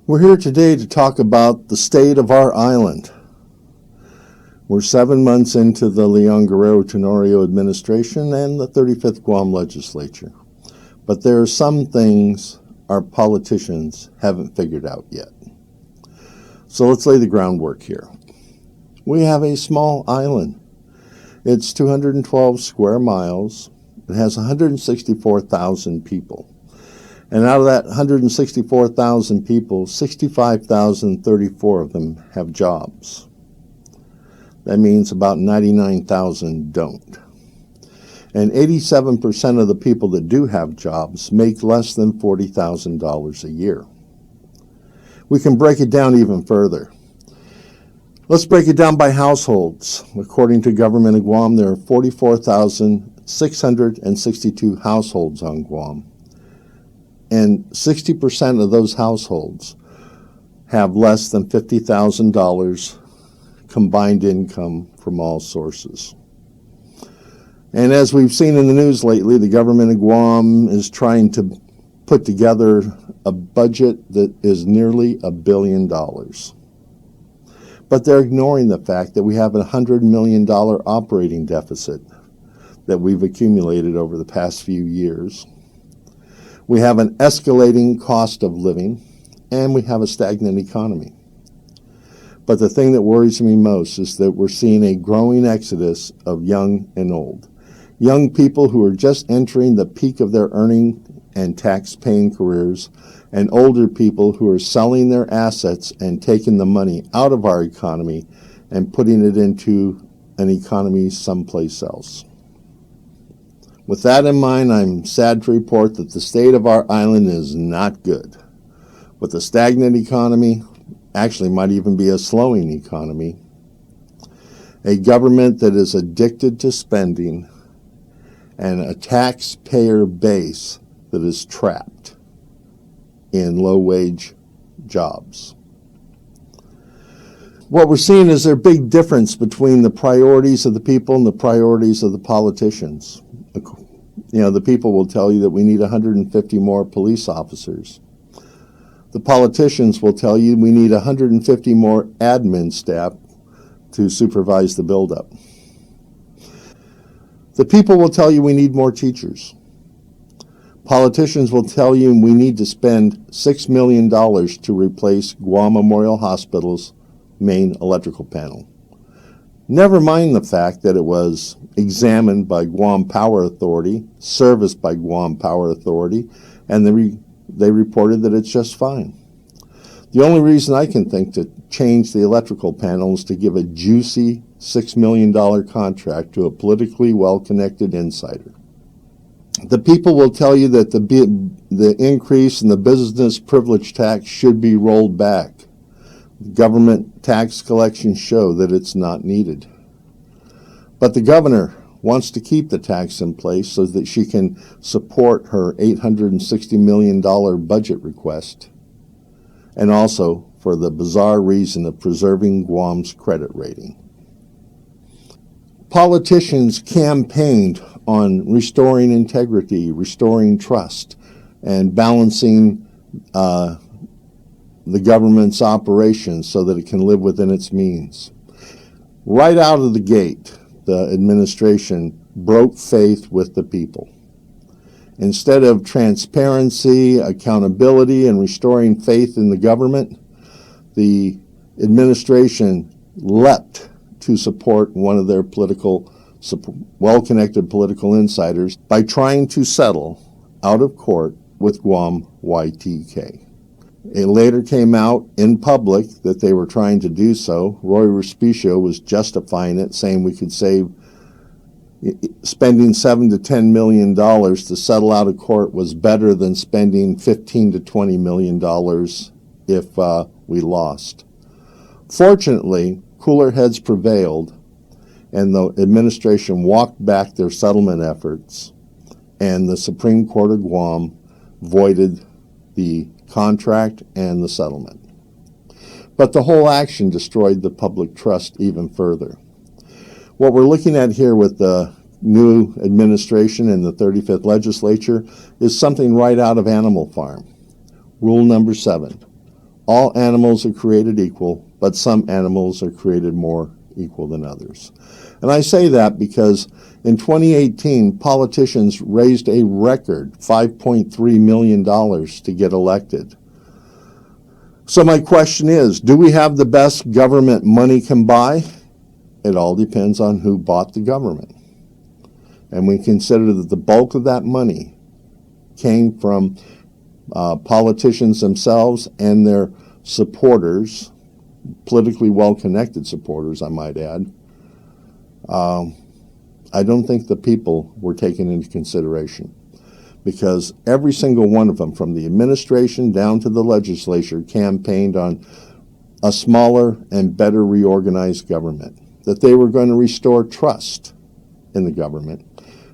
We're here today to talk about the state of our island. We're 7 months into the Leon-Guerrero Tenorio administration and the 35th Guam legislature. But there are some things our politicians haven't figured out yet. So let's lay the groundwork here. We have a small island. It's 212 square miles. It has 164,000 people. And out of that 164,000 people, 65,034 of them have jobs. That means about 99,000 don't. And 87% of the people that do have jobs make less than $40,000 a year. We can break it down even further. Let's break it down by households. According to Government of Guam, there are 44,662 households on Guam. And 60% of those households have less than $50,000 combined income from all sources. And as we've seen in the news lately, the government of Guam is trying to put together a budget that is nearly $1 billion. But they're ignoring the fact that we have a $100 million operating deficit that we've accumulated over the past few years. We have an escalating cost of living, and we have a stagnant economy. But the thing that worries me most is that we're seeing a growing exodus of young and old. Young people who are just entering the peak of their earning and tax-paying careers, and older people who are selling their assets and taking the money out of our economy and putting it into an economy someplace else. With that in mind, I'm sad to report that the state of our island is not good. With a stagnant economy, actually might even be a slowing economy, a government that is addicted to spending, and a taxpayer base that is trapped in low-wage jobs. What we're seeing is there's a big difference between the priorities of the people and the priorities of the politicians. You know, the people will tell you that we need 150 more police officers. The politicians will tell you we need 150 more admin staff to supervise the buildup. The people will tell you we need more teachers. Politicians will tell you we need to spend $6 million to replace Guam Memorial Hospital's main electrical panel. Never mind the fact that it was examined by Guam Power Authority, serviced by Guam Power Authority, and they reported that it's just fine. The only reason I can think to change the electrical panel is to give a juicy $6 million contract to a politically well-connected insider. The people will tell you that the increase in the business privilege tax should be rolled back. Government tax collections show that it's not needed. But the governor wants to keep the tax in place so that she can support her $860 million budget request, and also for the bizarre reason of preserving Guam's credit rating. Politicians campaigned on restoring integrity, restoring trust, and balancing the government's operations so that it can live within its means. Right out of the gate, the administration broke faith with the people. Instead of transparency, accountability, and restoring faith in the government, the administration leapt to support one of their well-connected political insiders by trying to settle out of court with Guam YTK. It later came out in public that they were trying to do so. Roy Respicio was justifying it, saying we could save spending $7 to $10 million to settle out of court was better than spending $15 to $20 million if we lost. Fortunately, cooler heads prevailed, and the administration walked back their settlement efforts, and the Supreme Court of Guam voided the contract and the settlement. But the whole action destroyed the public trust even further. What we're looking at here with the new administration and the 35th legislature is something right out of Animal Farm. Rule number 7, All animals are created equal, but some animals are created more equal than others. And I say that because in 2018, politicians raised a record $5.3 million to get elected. So my question is, do we have the best government money can buy? It all depends on who bought the government. And we consider that the bulk of that money came from politicians themselves and their supporters, politically well-connected supporters, I might add. I don't think the people were taken into consideration, because every single one of them, from the administration down to the legislature, campaigned on a smaller and better reorganized government, that they were going to restore trust in the government,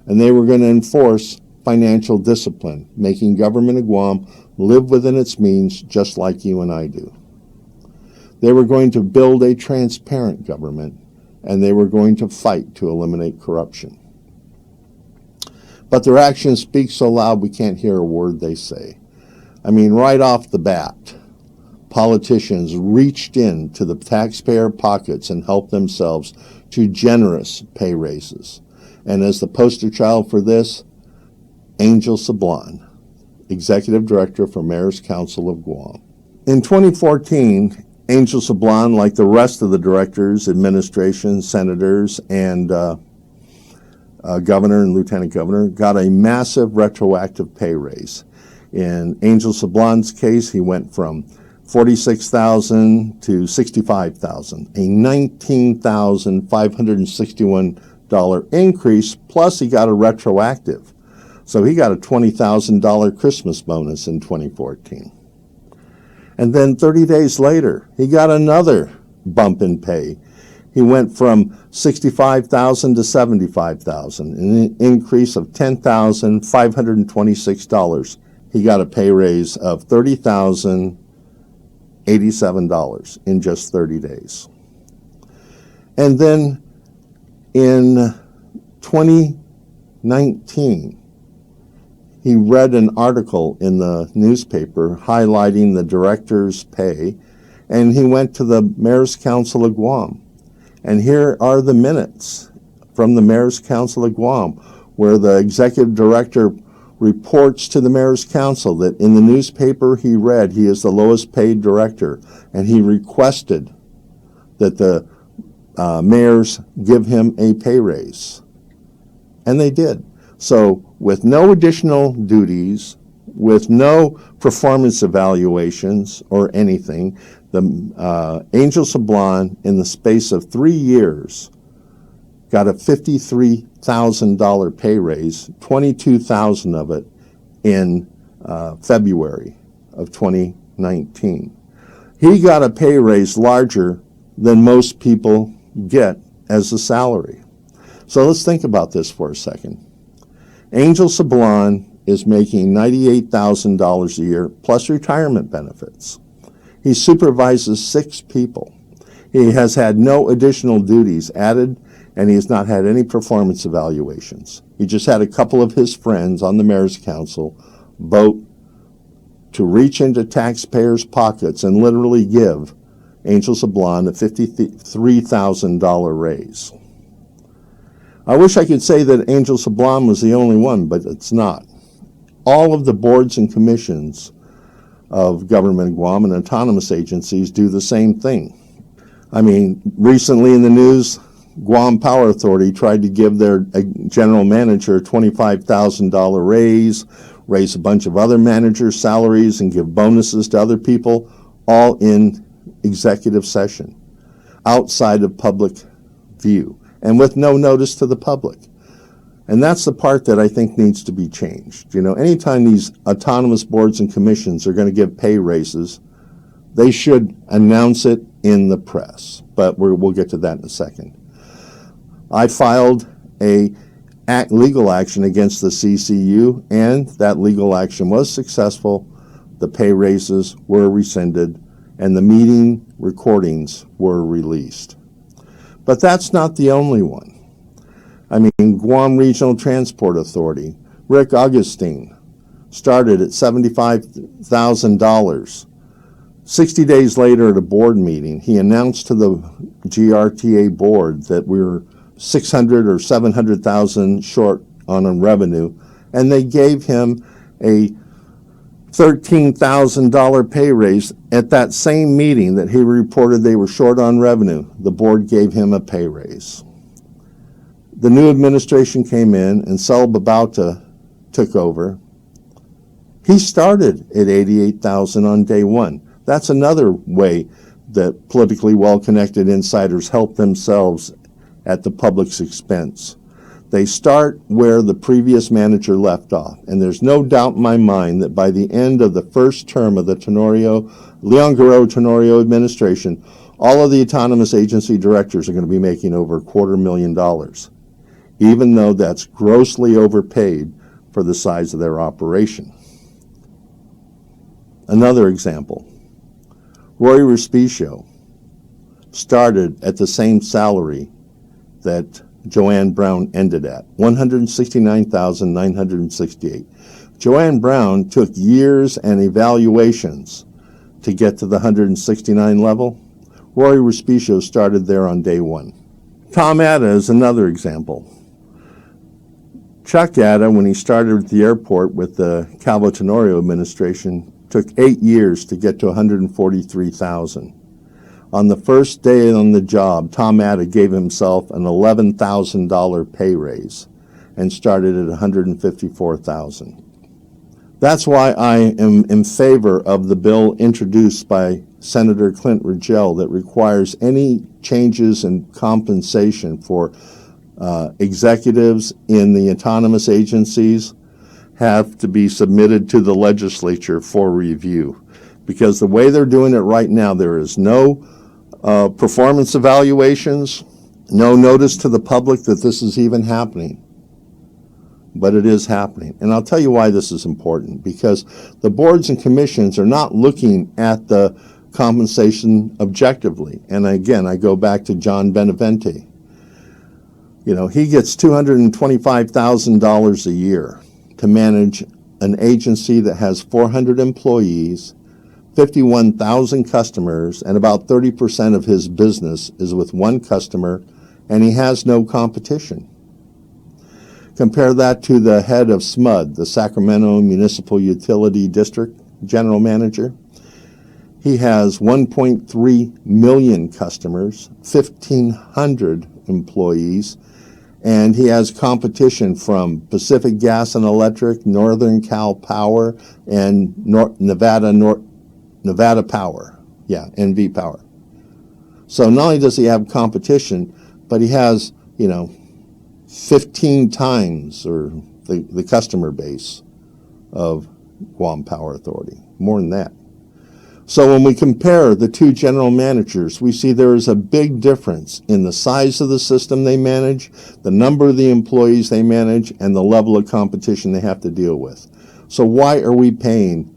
and they were going to enforce financial discipline, making government of Guam live within its means just like you and I do. They were going to build a transparent government, and they were going to fight to eliminate corruption. But their actions speak so loud we can't hear a word they say. I mean, right off the bat, politicians reached into the taxpayer pockets and helped themselves to generous pay raises. And as the poster child for this, Angel Sablan, Executive Director for Mayor's Council of Guam. In 2014, Angel Sablan, like the rest of the directors, administration, senators, and governor and lieutenant governor, got a massive retroactive pay raise. In Angel Sablan's case, he went from $46,000 to $65,000, a $19,561 increase, plus he got a retroactive. So he got a $20,000 Christmas bonus in 2014. And then 30 days later, he got another bump in pay. He went from $65,000 to $75,000, an increase of $10,526. He got a pay raise of $30,087 in just 30 days. And then in 2019, he read an article in the newspaper highlighting the director's pay, and he went to the Mayor's Council of Guam. And here are the minutes from the Mayor's Council of Guam, where the executive director reports to the Mayor's Council that in the newspaper he read he is the lowest paid director, and he requested that the mayors give him a pay raise. And they did. So with no additional duties, with no performance evaluations or anything, the Angel Sablan, in the space of 3 years, got a $53,000 pay raise, $22,000 of it in February of 2019. He got a pay raise larger than most people get as a salary. So let's think about this for a second. Angel Sablan is making $98,000 a year plus retirement benefits. He supervises 6 people. He has had no additional duties added, and he has not had any performance evaluations. He just had a couple of his friends on the Mayor's Council vote to reach into taxpayers' pockets and literally give Angel Sablan a $53,000 raise. I wish I could say that Angel Sablan was the only one, but it's not. All of the boards and commissions of government in Guam and autonomous agencies do the same thing. I mean, recently in the news, Guam Power Authority tried to give their general manager a $25,000 raise a bunch of other managers' salaries, and give bonuses to other people, all in executive session, outside of public view, and with no notice to the public. And that's the part that I think needs to be changed. You know, anytime these autonomous boards and commissions are going to give pay raises, they should announce it in the press. But we'll get to that in a second. I filed a legal action against the CCU, and that legal action was successful. The pay raises were rescinded, and the meeting recordings were released. But that's not the only one. I mean, Guam Regional Transport Authority, Rick Augustine, started at $75,000, 60 days later at a board meeting, he announced to the GRTA board that we were 600 or 700,000 short on a revenue, and they gave him a $13,000 pay raise at that same meeting that he reported they were short on revenue. The board gave him a pay raise. The new administration came in and Sal Babauta took over. He started at $88,000 on day one. That's another way that politically well-connected insiders help themselves at the public's expense. They start where the previous manager left off, and there's no doubt in my mind that by the end of the first term of the Leon-Guerrero Tenorio administration, all of the autonomous agency directors are going to be making over $250,000, even though that's grossly overpaid for the size of their operation. Another example, Roy Respicio started at the same salary that Joanne Brown ended at, $169,968. Joanne Brown took years and evaluations to get to the 169 level. Roy Respicio started there on day one. Tom Atta is another example. Chuck Atta, when he started at the airport with the Calvo Tenorio administration, took 8 years to get to 143,000. On the first day on the job, Tom Atta gave himself an $11,000 pay raise and started at 154,000. That's why I am in favor of the bill introduced by Senator Clint Rigel that requires any changes in compensation for executives in the autonomous agencies have to be submitted to the legislature for review. Because the way they're doing it right now, there is no performance evaluations, no notice to the public that this is even happening. But it is happening. And I'll tell you why this is important. Because the boards and commissions are not looking at the compensation objectively. And again, I go back to John Benavente. You know, he gets $225,000 a year to manage an agency that has 400 employees, 51,000 customers, and about 30% of his business is with one customer, and he has no competition. Compare that to the head of SMUD, the Sacramento Municipal Utility District General Manager. He has 1.3 million customers, 1,500 employees, and he has competition from Pacific Gas and Electric, Northern Cal Power, and Nevada Power. Yeah, NV Power. So not only does he have competition, but he has, 15 times or the customer base of Guam Power Authority, more than that. So when we compare the two general managers, we see there is a big difference in the size of the system they manage, the number of the employees they manage, and the level of competition they have to deal with. So why are we paying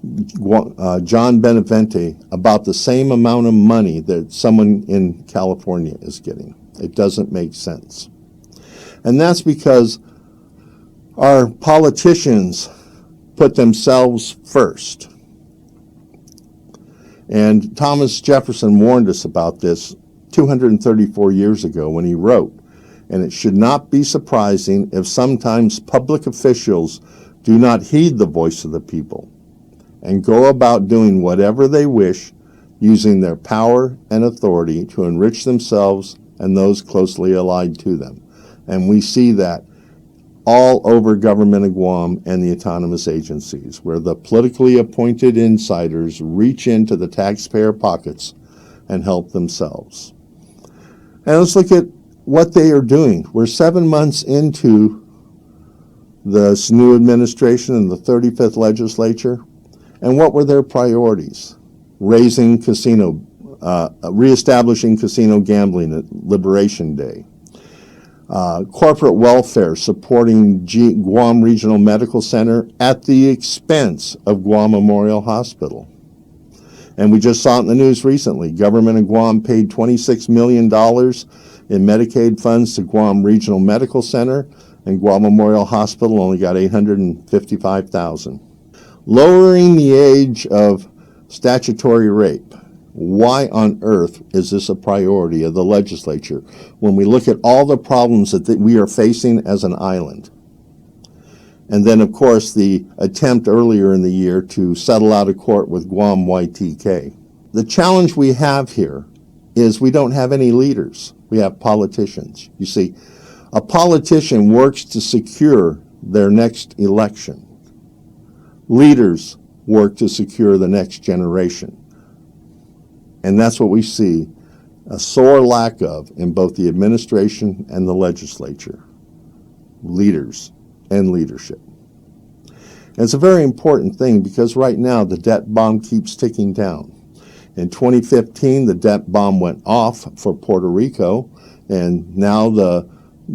John Benavente about the same amount of money that someone in California is getting? It doesn't make sense. And that's because our politicians put themselves first. And Thomas Jefferson warned us about this 234 years ago when he wrote, and it should not be surprising if sometimes public officials do not heed the voice of the people and go about doing whatever they wish, using their power and authority to enrich themselves and those closely allied to them. And we see that all over government of Guam and the autonomous agencies, where the politically appointed insiders reach into the taxpayer pockets and help themselves. And let's look at what they are doing. We're 7 months into this new administration and the 35th legislature, and what were their priorities? Reestablishing casino gambling at Liberation Day. Corporate welfare supporting Guam Regional Medical Center at the expense of Guam Memorial Hospital. And we just saw it in the news recently. Government of Guam paid $26 million in Medicaid funds to Guam Regional Medical Center, and Guam Memorial Hospital only got $855,000. Lowering the age of Statutory rape. Why on earth is this a priority of the legislature when we look at all the problems that we are facing as an island? And then, of course, the attempt earlier in the year to settle out of court with Guam YTK. The challenge we have here is we don't have any leaders. We have politicians. You see, a politician works to secure their next election. Leaders work to secure the next generation. And that's what we see a sore lack of in both the administration and the legislature. Leaders and leadership. And it's a very important thing because right now the debt bomb keeps ticking down. In 2015, the debt bomb went off for Puerto Rico, and now the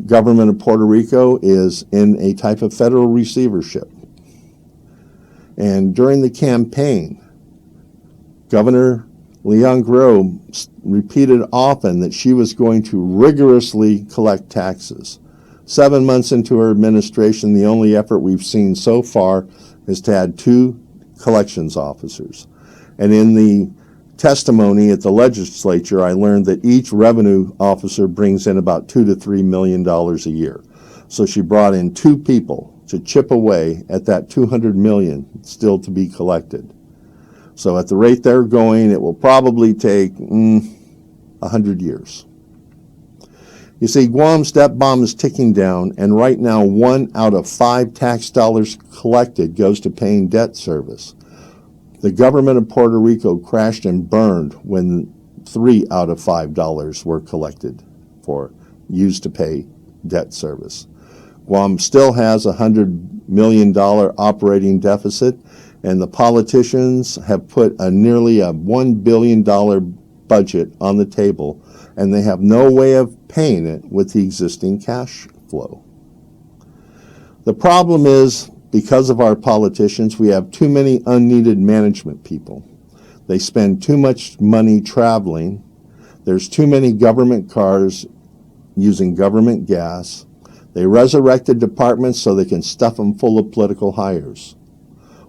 government of Puerto Rico is in a type of federal receivership. And during the campaign, Governor Leon-Guerrero repeated often that she was going to rigorously collect taxes. 7 months into her administration, the only effort we've seen so far is to add 2 collections officers. And in the testimony at the legislature, I learned that each revenue officer brings in about $2 to $3 million a year. So she brought in 2 people to chip away at that $200 million still to be collected. So at the rate they're going, it will probably take 100 years. You see, Guam's debt bomb is ticking down, and right now 1 out of 5 tax dollars collected goes to paying debt service. The government of Puerto Rico crashed and burned when 3 out of 5 dollars were collected used to pay debt service. Guam still has a $100 million operating deficit, and the politicians have put nearly a $1 billion budget on the table, and they have no way of paying it with the existing cash flow. The problem is, because of our politicians, we have too many unneeded management people. They spend too much money traveling. There's too many government cars using government gas. They resurrected departments so they can stuff them full of political hires.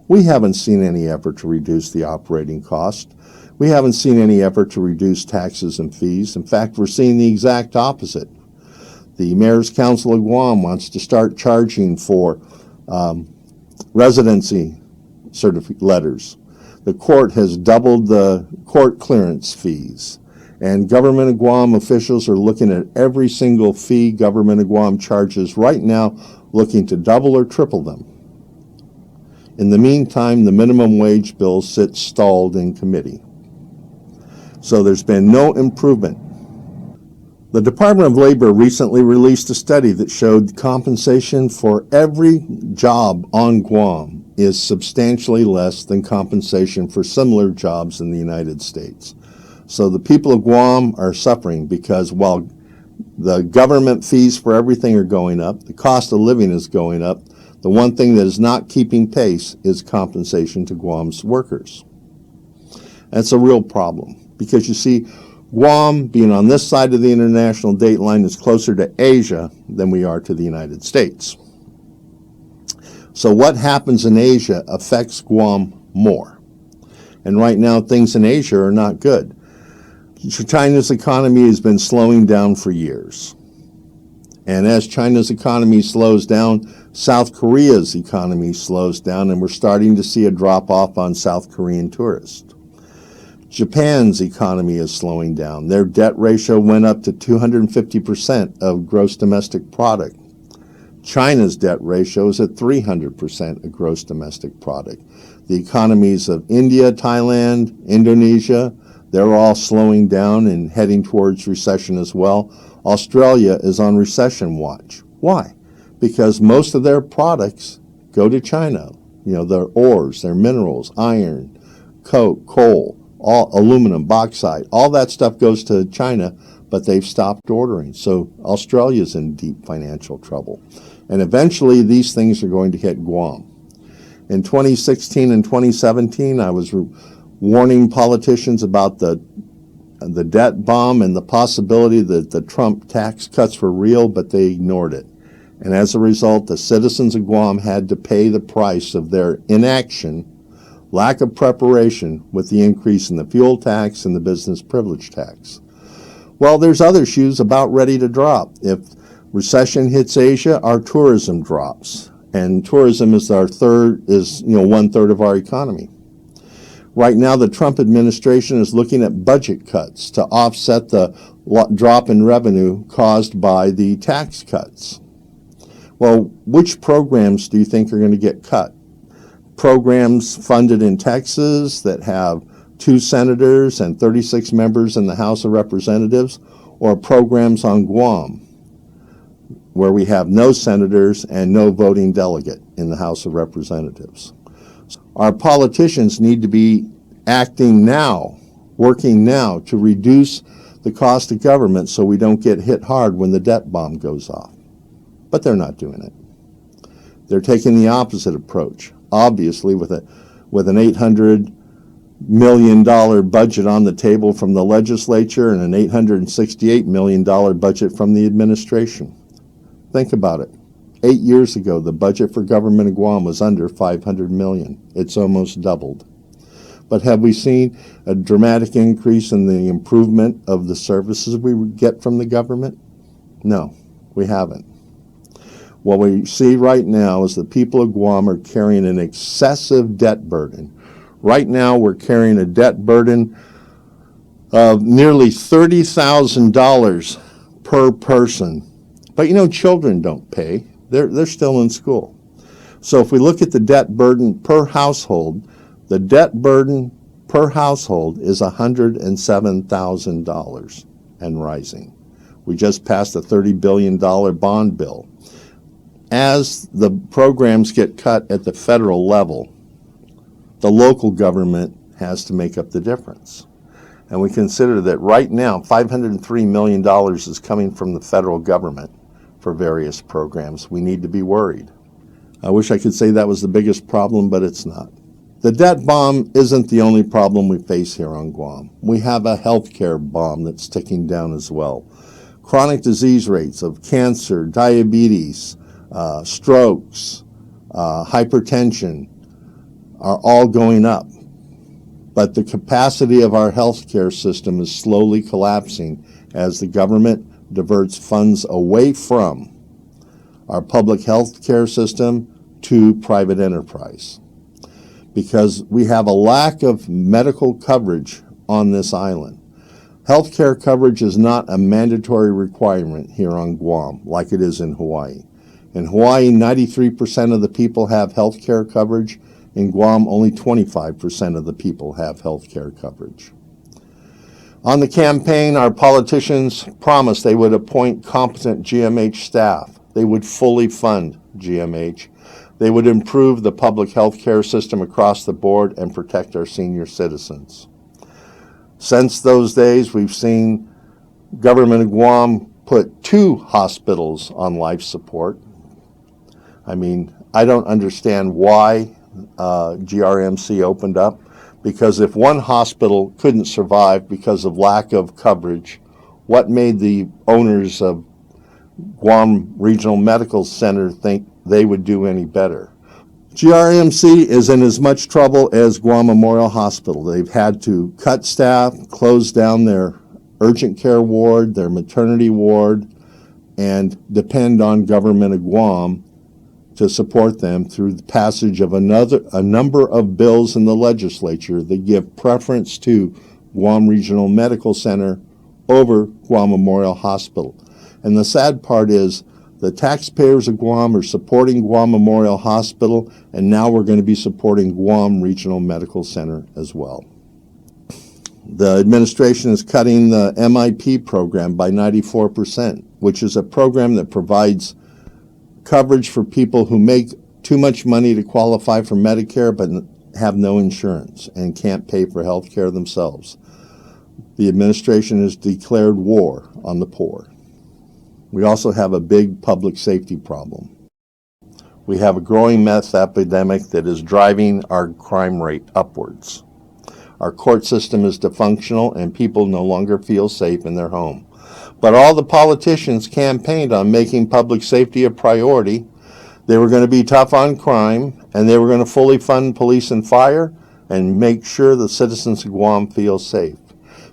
We haven't seen any effort to reduce the operating cost. We haven't seen any effort to reduce taxes and fees. In fact, we're seeing the exact opposite. The Mayor's Council of Guam wants to start charging for residency letters. The court has doubled the court clearance fees. And Government of Guam officials are looking at every single fee Government of Guam charges right now, looking to double or triple them. In the meantime, the minimum wage bill sits stalled in committee. So there's been no improvement. The Department of Labor recently released a study that showed compensation for every job on Guam is substantially less than compensation for similar jobs in the United States. So the people of Guam are suffering because while the government fees for everything are going up, the cost of living is going up, the one thing that is not keeping pace is compensation to Guam's workers. That's a real problem because you see, Guam, being on this side of the international date line, is closer to Asia than we are to the United States. So what happens in Asia affects Guam more. And right now, things in Asia are not good. China's economy has been slowing down for years. And as China's economy slows down, South Korea's economy slows down, and we're starting to see a drop-off on South Korean tourists. Japan's economy is slowing down. Their debt ratio went up to 250% of gross domestic product. China's debt ratio is at 300% of gross domestic product. The economies of India, Thailand, Indonesia, they're all slowing down and heading towards recession as well. Australia is on recession watch. Why? Because most of their products go to China. You know, their ores, their minerals, iron, coke, coal, all aluminum, bauxite, all that stuff goes to China, but they've stopped ordering. So Australia's in deep financial trouble. And eventually these things are going to hit Guam. In 2016 and 2017, I was warning politicians about the debt bomb and the possibility that the Trump tax cuts were real, but they ignored it. And as a result, the citizens of Guam had to pay the price of their inaction, lack of preparation with the increase in the fuel tax and the business privilege tax. Well, there's other shoes about ready to drop. If recession hits Asia, our tourism drops, and tourism is one-third of our economy. Right now, the Trump administration is looking at budget cuts to offset the drop in revenue caused by the tax cuts. Well, which programs do you think are going to get cut? Programs funded in Texas that have 2 senators and 36 members in the House of Representatives, or programs on Guam, where we have no senators and no voting delegate in the House of Representatives. Our politicians need to be acting now, working now to reduce the cost of government so we don't get hit hard when the debt bomb goes off. But they're not doing it. They're taking the opposite approach. Obviously, with an $800 million budget on the table from the legislature and an $868 million budget from the administration. Think about it. 8 years ago, the budget for government in Guam was under $500 million. It's almost doubled. But have we seen a dramatic increase in the improvement of the services we get from the government? No, we haven't. What we see right now is the people of Guam are carrying an excessive debt burden. Right now, we're carrying a debt burden of nearly $30,000 per person. But children don't pay. They're still in school. So if we look at the debt burden per household, the debt burden per household is $107,000 and rising. We just passed a $30 billion bond bill. As the programs get cut at the federal level, the local government has to make up the difference. And we consider that right now, $503 million is coming from the federal government for various programs. We need to be worried. I wish I could say that was the biggest problem, but it's not. The debt bomb isn't the only problem we face here on Guam. We have a healthcare bomb that's ticking down as well. Chronic disease rates of cancer, diabetes, strokes, hypertension are all going up. But the capacity of our healthcare system is slowly collapsing as the government diverts funds away from our public healthcare system to private enterprise. Because we have a lack of medical coverage on this island. Healthcare coverage is not a mandatory requirement here on Guam like it is in Hawaii. In Hawaii, 93% of the people have health care coverage. In Guam, only 25% of the people have health care coverage. On the campaign, our politicians promised they would appoint competent GMH staff. They would fully fund GMH. They would improve the public health care system across the board and protect our senior citizens. Since those days, we've seen government of Guam put 2 hospitals on life support. I mean, I don't understand why GRMC opened up, because if one hospital couldn't survive because of lack of coverage, what made the owners of Guam Regional Medical Center think they would do any better? GRMC is in as much trouble as Guam Memorial Hospital. They've had to cut staff, close down their urgent care ward, their maternity ward, and depend on government of Guam to support them through the passage of a number of bills in the legislature that give preference to Guam Regional Medical Center over Guam Memorial Hospital. And the sad part is the taxpayers of Guam are supporting Guam Memorial Hospital, and now we're going to be supporting Guam Regional Medical Center as well. The administration is cutting the MIP program by 94%, which is a program that provides coverage for people who make too much money to qualify for Medicare but have no insurance and can't pay for health care themselves. The administration has declared war on the poor. We also have a big public safety problem. We have a growing meth epidemic that is driving our crime rate upwards. Our court system is dysfunctional and people no longer feel safe in their home. But all the politicians campaigned on making public safety a priority. They were going to be tough on crime, and they were going to fully fund police and fire, and make sure the citizens of Guam feel safe.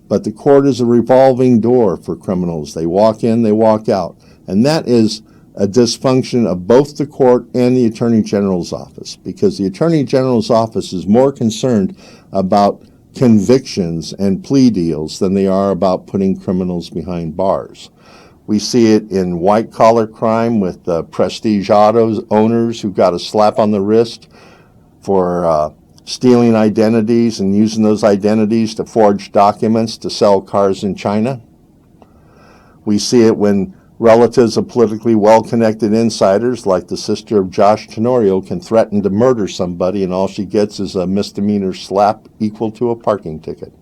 But the court is a revolving door for criminals. They walk in, they walk out. And that is a dysfunction of both the court and the Attorney General's office, because the Attorney General's office is more concerned about convictions and plea deals than they are about putting criminals behind bars. We see it in white-collar crime with Prestige Autos owners who got a slap on the wrist for stealing identities and using those identities to forge documents to sell cars in China. We see it when relatives of politically well-connected insiders, like the sister of Josh Tenorio, can threaten to murder somebody and all she gets is a misdemeanor slap equal to a parking ticket.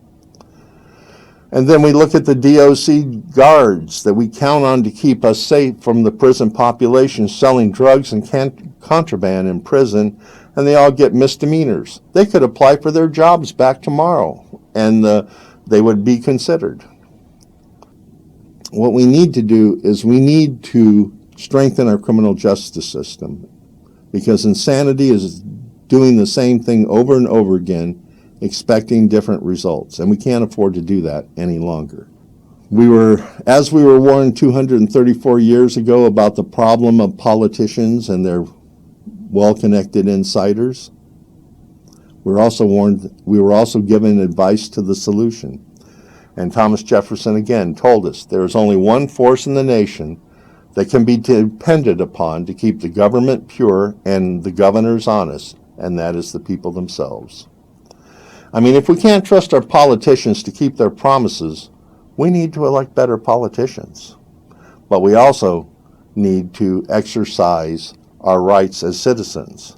And then we look at the DOC guards that we count on to keep us safe from the prison population selling drugs and contraband in prison, and they all get misdemeanors. They could apply for their jobs back tomorrow, and they would be considered. What we need to do is we need to strengthen our criminal justice system, because insanity is doing the same thing over and over again, expecting different results, and we can't afford to do that any longer. As we were warned 234 years ago about the problem of politicians and their well-connected insiders, we were also given advice to the solution. And Thomas Jefferson again told us there is only one force in the nation that can be depended upon to keep the government pure and the governors honest, and that is the people themselves. I mean, if we can't trust our politicians to keep their promises, we need to elect better politicians. But we also need to exercise our rights as citizens.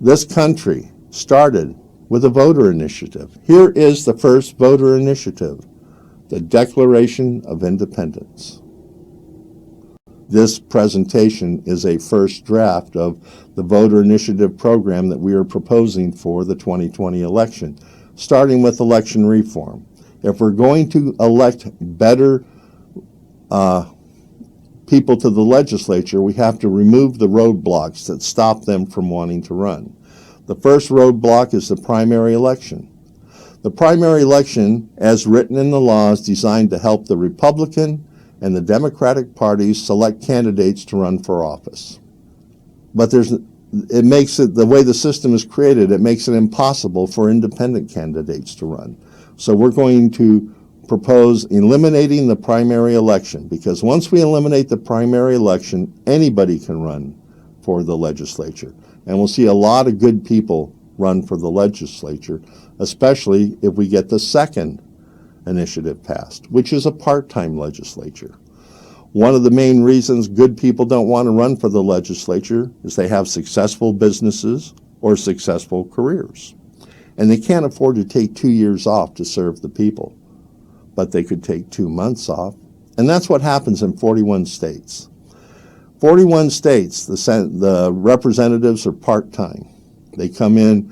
This country started with a voter initiative. Here is the first voter initiative, the Declaration of Independence. This presentation is a first draft of the voter initiative program that we are proposing for the 2020 election, starting with election reform. If we're going to elect better people to the legislature, we have to remove the roadblocks that stop them from wanting to run. The first roadblock is the primary election. The primary election, as written in the law, is designed to help the Republican and the Democratic parties select candidates to run for office. But it makes it, the way the system is created, it makes it impossible for independent candidates to run. So we're going to propose eliminating the primary election, because once we eliminate the primary election, anybody can run for the legislature. And we'll see a lot of good people run for the legislature, especially if we get the second initiative passed, which is a part-time legislature. One of the main reasons good people don't want to run for the legislature is they have successful businesses or successful careers. And they can't afford to take 2 years off to serve the people. But they could take 2 months off. And that's what happens in 41 states. 41 states, the representatives are part-time. They come in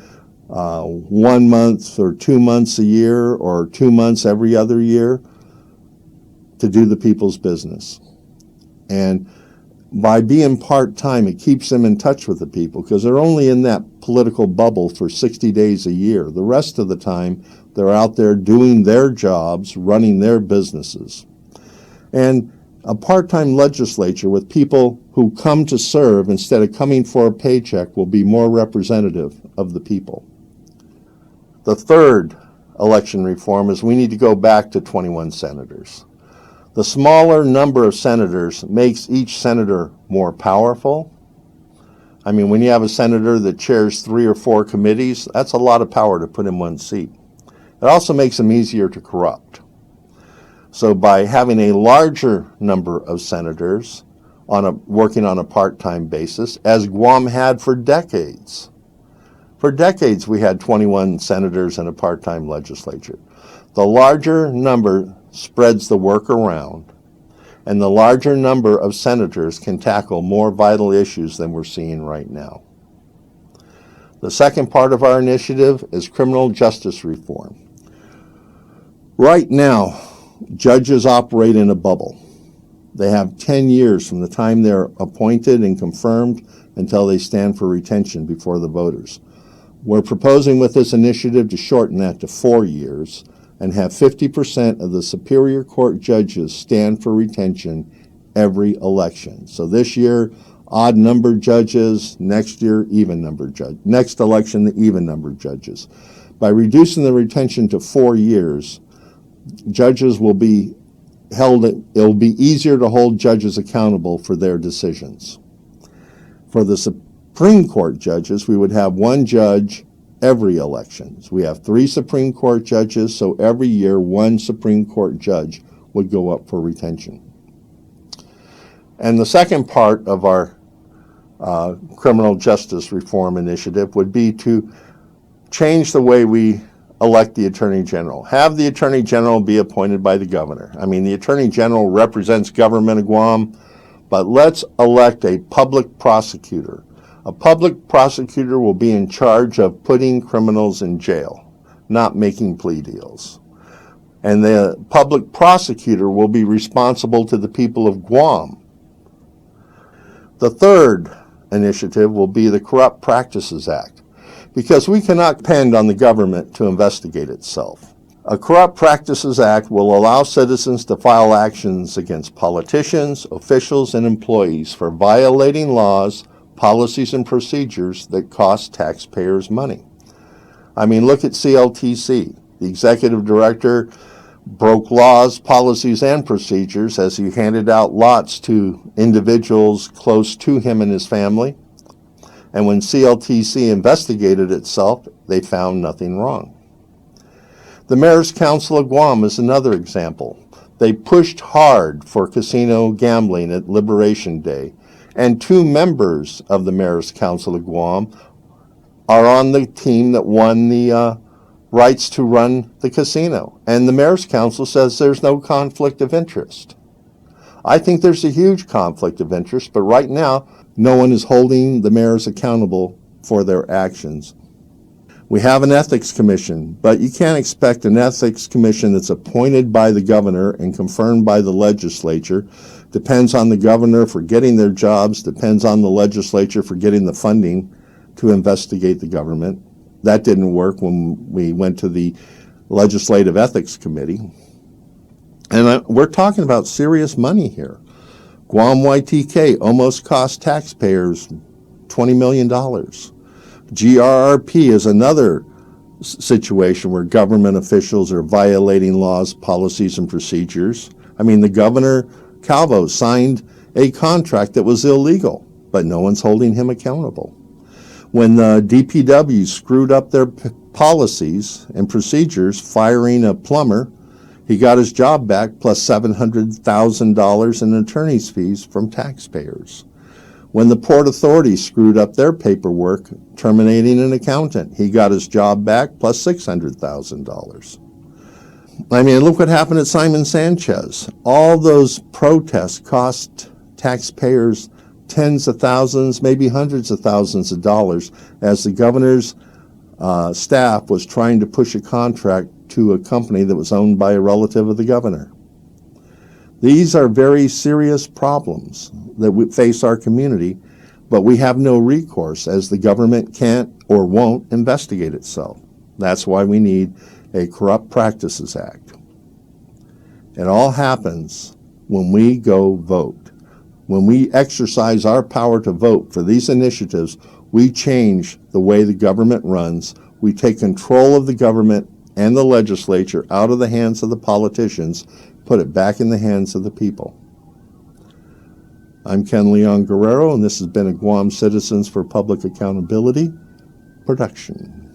1 month or 2 months a year or 2 months every other year to do the people's business. And by being part-time, it keeps them in touch with the people, because they're only in that political bubble for 60 days a year. The rest of the time, they're out there doing their jobs, running their businesses. And a part-time legislature with people who come to serve instead of coming for a paycheck will be more representative of the people. The third election reform is we need to go back to 21 senators. The smaller number of senators makes each senator more powerful. I mean, when you have a senator that chairs 3 or 4 committees, that's a lot of power to put in one seat. It also makes them easier to corrupt. So by having a larger number of senators working on a part-time basis, as Guam had for decades. For decades, we had 21 senators in a part-time legislature. The larger number spreads the work around, and the larger number of senators can tackle more vital issues than we're seeing right now. The second part of our initiative is criminal justice reform. Right now, judges operate in a bubble. They have 10 years from the time they're appointed and confirmed until they stand for retention before the voters. We're proposing with this initiative to shorten that to 4 years and have 50% of the Superior Court judges stand for retention every election. So this year, odd-numbered judges, next year, even-numbered judges. Next election, the even-numbered judges. By reducing the retention to 4 years, judges will be held, it'll be easier to hold judges accountable for their decisions. For the Supreme Court judges, we would have one judge every election. We have 3 Supreme Court judges, so every year one Supreme Court judge would go up for retention. And the second part of our criminal justice reform initiative would be to change the way we elect the Attorney General. Have the Attorney General be appointed by the governor. I mean, the Attorney General represents government of Guam, but let's elect a public prosecutor. A public prosecutor will be in charge of putting criminals in jail, not making plea deals. And the public prosecutor will be responsible to the people of Guam. The third initiative will be the Corrupt Practices Act, because we cannot depend on the government to investigate itself. A Corrupt Practices Act will allow citizens to file actions against politicians, officials, and employees for violating laws, policies, and procedures that cost taxpayers money. I mean, look at CLTC. The executive director broke laws, policies, and procedures as he handed out lots to individuals close to him and his family. And when CLTC investigated itself, they found nothing wrong. The Mayor's Council of Guam is another example. They pushed hard for casino gambling at Liberation Day, and 2 members of the Mayor's Council of Guam are on the team that won the rights to run the casino. And the Mayor's Council says there's no conflict of interest. I think there's a huge conflict of interest, but right now, no one is holding the mayors accountable for their actions. We have an ethics commission, but you can't expect an ethics commission that's appointed by the governor and confirmed by the legislature. Depends on the governor for getting their jobs, depends on the legislature for getting the funding to investigate the government. That didn't work when we went to the Legislative Ethics Committee. And we're talking about serious money here. Guam YTK almost cost taxpayers $20 million. GRRP is another situation where government officials are violating laws, policies, and procedures. I mean, the Governor Calvo signed a contract that was illegal, but no one's holding him accountable. When the DPW screwed up their policies and procedures, firing a plumber, he got his job back plus $700,000 in attorney's fees from taxpayers. When the Port Authority screwed up their paperwork, terminating an accountant, he got his job back plus $600,000. I mean, look what happened at Simon Sanchez. All those protests cost taxpayers tens of thousands, maybe hundreds of thousands of dollars as the governor's staff was trying to push a contract to a company that was owned by a relative of the governor. These are very serious problems that we face our community, but we have no recourse as the government can't or won't investigate itself. That's why we need a Corrupt Practices Act. It all happens when we go vote. When we exercise our power to vote for these initiatives, we change the way the government runs. We take control of the government and the legislature out of the hands of the politicians, put it back in the hands of the people. I'm Ken Leon-Guerrero, and this has been a Guam Citizens for Public Accountability production.